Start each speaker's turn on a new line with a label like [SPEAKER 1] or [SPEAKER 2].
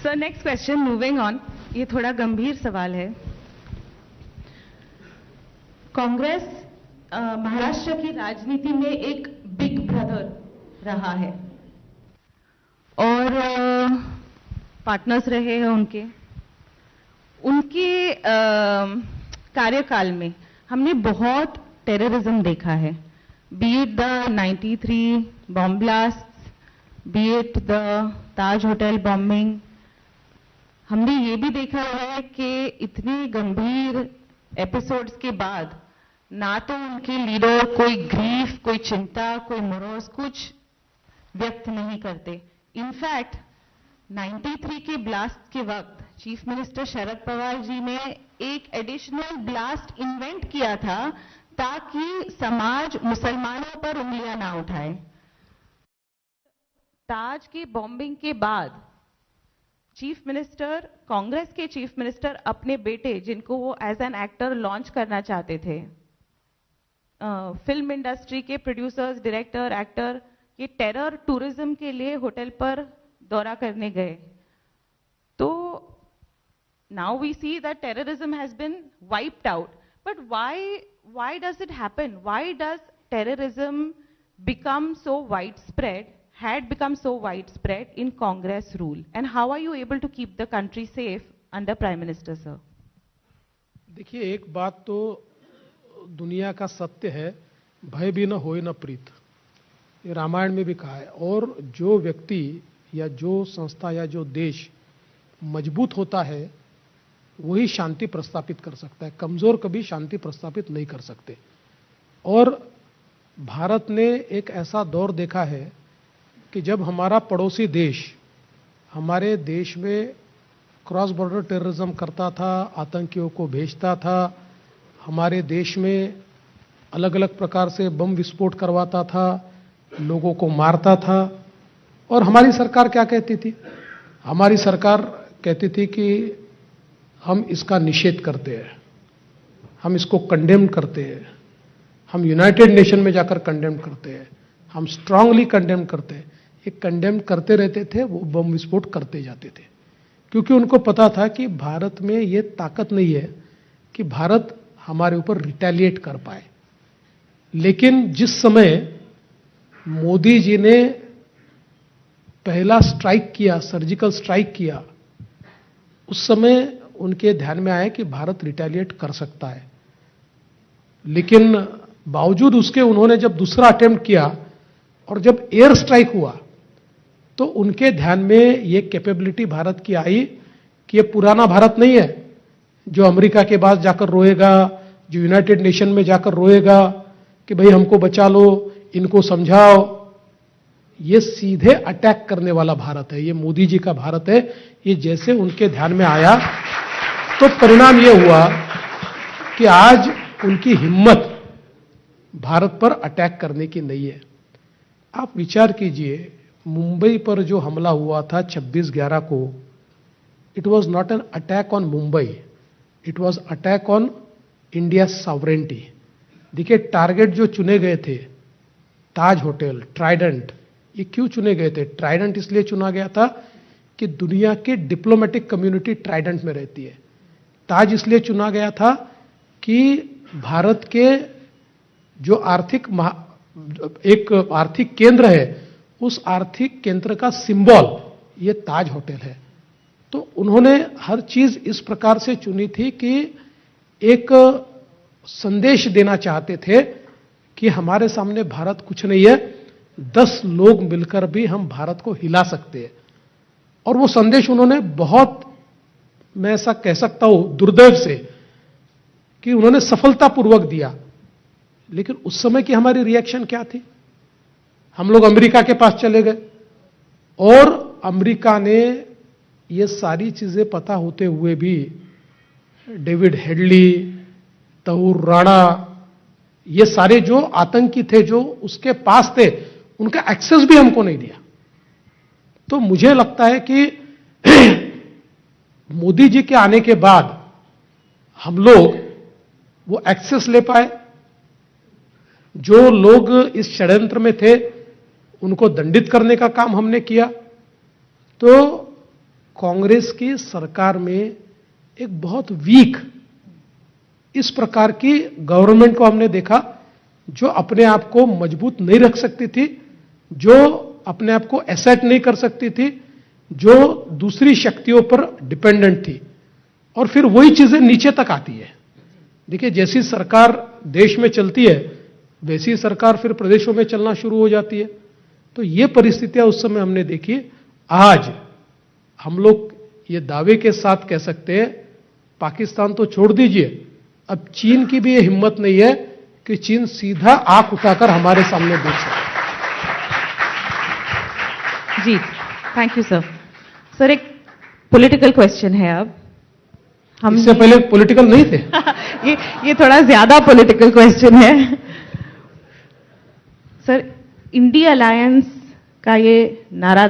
[SPEAKER 1] So next question, moving on, ये थोड़ा गंभीर सवाल है। कांग्रेस महाराष्ट्र की राजनीति में एक बिग ब्रदर रहा है और पार्टनर्स रहे हैं उनके कार्यकाल में हमने बहुत टेररिज्म देखा है, B it the 93 bomb blast, B it the Taj hotel bombing. हमने ये भी देखा है कि इतने गंभीर एपिसोड्स के बाद ना तो उनके लीडर कोई ग्रीफ, कोई चिंता, कोई मोरोस कुछ व्यक्त नहीं करते। इनफैक्ट 93 के ब्लास्ट के वक्त चीफ मिनिस्टर शरद पवार जी ने एक एडिशनल ब्लास्ट इन्वेंट किया था ताकि समाज मुसलमानों पर उंगलियां ना उठाए। ताज की बॉम्बिंग के बाद चीफ मिनिस्टर, कांग्रेस के चीफ मिनिस्टर अपने बेटे, जिनको वो एज एन एक्टर लॉन्च करना चाहते थे, फिल्म इंडस्ट्री के प्रोड्यूसर्स, डायरेक्टर, एक्टर, ये टेरर टूरिज्म के लिए होटल पर दौरा करने गए। तो now we see that terrorism has been wiped out, but why does it happen? Why does terrorism become so widespread, had become so widespread in Congress rule, and how are you able to keep the country safe under Prime Minister, sir?
[SPEAKER 2] देखिए, एक बात तो दुनिया का सत्य है, भय भी न होए न प्रीत, ये रामायण में भी कहा है। और जो व्यक्ति या जो संस्था या जो देश मजबूत होता है वही शांति प्रस्तापित कर सकता है, कमजोर कभी शांति प्रस्तापित नहीं कर सकते। और भारत ने एक ऐसा दौर देखा है कि जब हमारा पड़ोसी देश हमारे देश में क्रॉस बॉर्डर टेररिज्म करता था, आतंकियों को भेजता था, हमारे देश में अलग अलग प्रकार से बम विस्फोट करवाता था, लोगों को मारता था, और हमारी सरकार क्या कहती थी? हमारी सरकार कहती थी कि हम इसका निषेध करते हैं, हम इसको कंडेम करते हैं, हम यूनाइटेड नेशन में जाकर कंडेम करते हैं, हम स्ट्रांगली कंडेम करते हैं। ये कंडेम करते रहते थे, वो बम विस्फोट करते जाते थे, क्योंकि उनको पता था कि भारत में ये ताकत नहीं है कि भारत हमारे ऊपर रिटेलिएट कर पाए। लेकिन जिस समय मोदी जी ने पहला स्ट्राइक किया, सर्जिकल स्ट्राइक किया, उस समय उनके ध्यान में आया कि भारत रिटेलिएट कर सकता है। लेकिन बावजूद उसके उन्होंने जब दूसरा अटेम्प्ट किया और जब एयर स्ट्राइक हुआ तो उनके ध्यान में ये कैपेबिलिटी भारत की आई कि ये पुराना भारत नहीं है जो अमेरिका के पास जाकर रोएगा, जो यूनाइटेड नेशन में जाकर रोएगा कि भाई हमको बचा लो, इनको समझाओ। ये सीधे अटैक करने वाला भारत है, ये मोदी जी का भारत है। ये जैसे उनके ध्यान में आया तो परिणाम ये हुआ कि आज उनकी हिम्मत भारत पर अटैक करने की नहीं है। आप विचार कीजिए, मुंबई पर जो हमला हुआ था 26/11 को, it was not an attack on Mumbai, it was attack on India sovereignty. देखिए, टारगेट जो चुने गए थे, ताज होटल, ट्राइडेंट, ये क्यों चुने गए थे? ट्राइडेंट इसलिए चुना गया था कि दुनिया की डिप्लोमेटिक कम्युनिटी ट्राइडेंट में रहती है। ताज इसलिए चुना गया था कि भारत के जो एक आर्थिक केंद्र है, उस आर्थिक केंद्र का सिंबल ये ताज होटल है। तो उन्होंने हर चीज इस प्रकार से चुनी थी कि एक संदेश देना चाहते थे कि हमारे सामने भारत कुछ नहीं है, 10 लोग मिलकर भी हम भारत को हिला सकते हैं। और वो संदेश उन्होंने बहुत, मैं ऐसा कह सकता हूं दुर्दैव से, कि उन्होंने सफलतापूर्वक दिया। लेकिन उस समय की हमारी रिएक्शन क्या थी? हम लोग अमेरिका के पास चले गए और अमेरिका ने ये सारी चीजें पता होते हुए भी डेविड हेडली, तहूर राणा, ये सारे जो आतंकी थे जो उसके पास थे, उनका एक्सेस भी हमको नहीं दिया। तो मुझे लगता है कि मोदी जी के आने के बाद हम लोग वो एक्सेस ले पाए। जो लोग इस षड्यंत्र में थे उनको दंडित करने का काम हमने किया। तो कांग्रेस की सरकार में एक बहुत वीक इस प्रकार की गवर्नमेंट को हमने देखा, जो अपने आप को मजबूत नहीं रख सकती थी, जो अपने आप को एसेट नहीं कर सकती थी, जो दूसरी शक्तियों पर डिपेंडेंट थी, और फिर वही चीजें नीचे तक आती है। देखिए, जैसी सरकार देश में चलती है वैसी सरकार फिर प्रदेशों में चलना शुरू हो जाती है। तो ये परिस्थितियां उस समय हमने देखी। आज हम लोग ये दावे के साथ कह सकते हैं, पाकिस्तान तो छोड़ दीजिए, अब चीन की भी ये हिम्मत नहीं है कि चीन सीधा आंख उठाकर हमारे सामने देख सके।
[SPEAKER 1] जी, थैंक यू सर। सर, एक पॉलिटिकल क्वेश्चन है अब। हम
[SPEAKER 2] इससे पहले पॉलिटिकल नहीं थे।
[SPEAKER 1] ये थोड़ा ज्यादा पॉलिटिकल क्वेश्चन है सर। इंडिया अलायंस का ये नारा